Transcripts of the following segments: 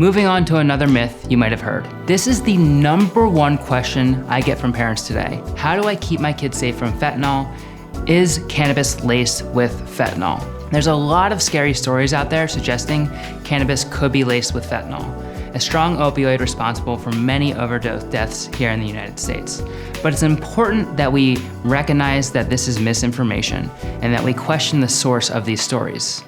Moving on to another myth you might have heard. This is the #1 question I get from parents today. How do I keep my kids safe from fentanyl? Is cannabis laced with fentanyl? There's a lot of scary stories out there suggesting cannabis could be laced with fentanyl, a strong opioid responsible for many overdose deaths here in the United States. But it's important that we recognize that this is misinformation and that we question the source of these stories.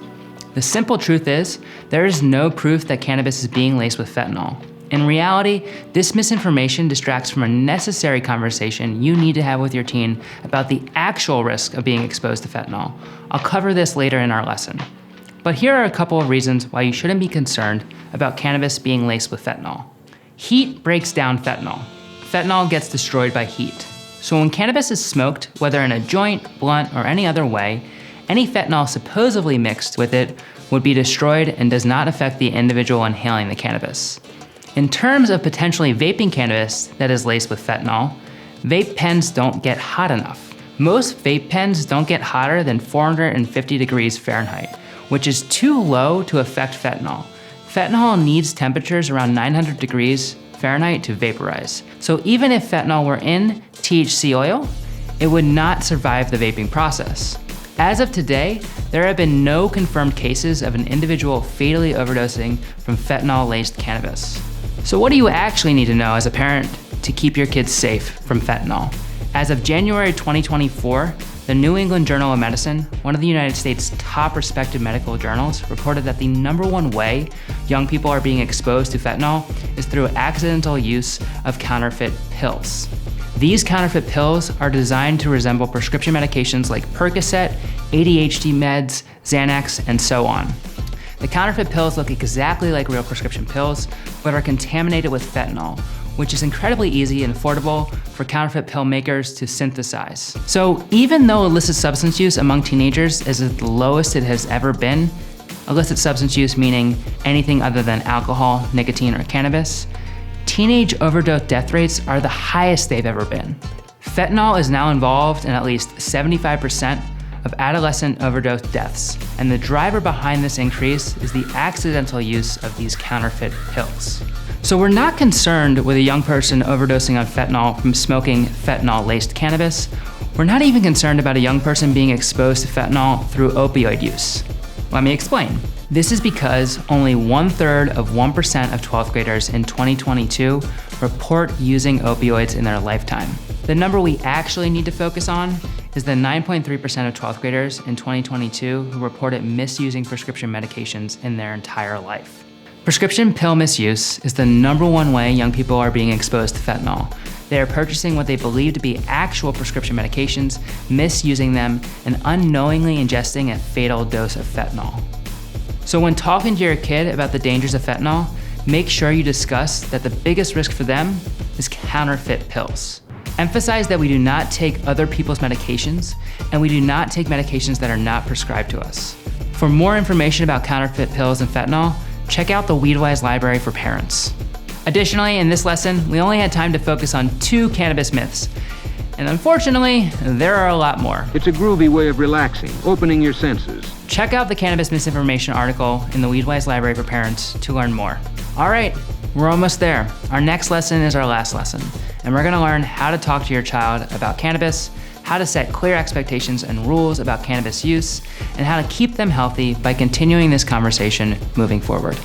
The simple truth is, there is no proof that cannabis is being laced with fentanyl. In reality, this misinformation distracts from a necessary conversation you need to have with your teen about the actual risk of being exposed to fentanyl. I'll cover this later in our lesson. But here are a couple of reasons why you shouldn't be concerned about cannabis being laced with fentanyl. Heat breaks down fentanyl. Fentanyl gets destroyed by heat. So when cannabis is smoked, whether in a joint, blunt, or any other way, any fentanyl supposedly mixed with it would be destroyed and does not affect the individual inhaling the cannabis. In terms of potentially vaping cannabis that is laced with fentanyl, vape pens don't get hot enough. Most vape pens don't get hotter than 450 degrees Fahrenheit, which is too low to affect fentanyl. Fentanyl needs temperatures around 900 degrees Fahrenheit to vaporize. So even if fentanyl were in THC oil, it would not survive the vaping process. As of today, there have been no confirmed cases of an individual fatally overdosing from fentanyl-laced cannabis. So what do you actually need to know as a parent to keep your kids safe from fentanyl? As of January 2024, the New England Journal of Medicine, one of the United States' top respected medical journals, reported that the #1 way young people are being exposed to fentanyl is through accidental use of counterfeit pills. These counterfeit pills are designed to resemble prescription medications like Percocet, ADHD meds, Xanax, and so on. The counterfeit pills look exactly like real prescription pills, but are contaminated with fentanyl, which is incredibly easy and affordable for counterfeit pill makers to synthesize. So even though illicit substance use among teenagers is at the lowest it has ever been, illicit substance use meaning anything other than alcohol, nicotine, or cannabis, teenage overdose death rates are the highest they've ever been. Fentanyl is now involved in at least 75% of adolescent overdose deaths, and the driver behind this increase is the accidental use of these counterfeit pills. So we're not concerned with a young person overdosing on fentanyl from smoking fentanyl-laced cannabis. We're not even concerned about a young person being exposed to fentanyl through opioid use. Let me explain. This is because only 1/3 of 1% of 12th graders in 2022 report using opioids in their lifetime. The number we actually need to focus on is the 9.3% of 12th graders in 2022 who reported misusing prescription medications in their entire life. Prescription pill misuse is the #1 way young people are being exposed to fentanyl. They are purchasing what they believe to be actual prescription medications, misusing them, and unknowingly ingesting a fatal dose of fentanyl. So when talking to your kid about the dangers of fentanyl, make sure you discuss that the biggest risk for them is counterfeit pills. Emphasize that we do not take other people's medications, and we do not take medications that are not prescribed to us. For more information about counterfeit pills and fentanyl, check out the WeedWise library for parents. Additionally, in this lesson, we only had time to focus on 2 cannabis myths. And unfortunately, there are a lot more. It's a groovy way of relaxing, opening your senses. Check out the cannabis misinformation article in the WeedWise library for parents to learn more. All right, we're almost there. Our next lesson is our last lesson, and we're gonna learn how to talk to your child about cannabis, how to set clear expectations and rules about cannabis use, and how to keep them healthy by continuing this conversation moving forward.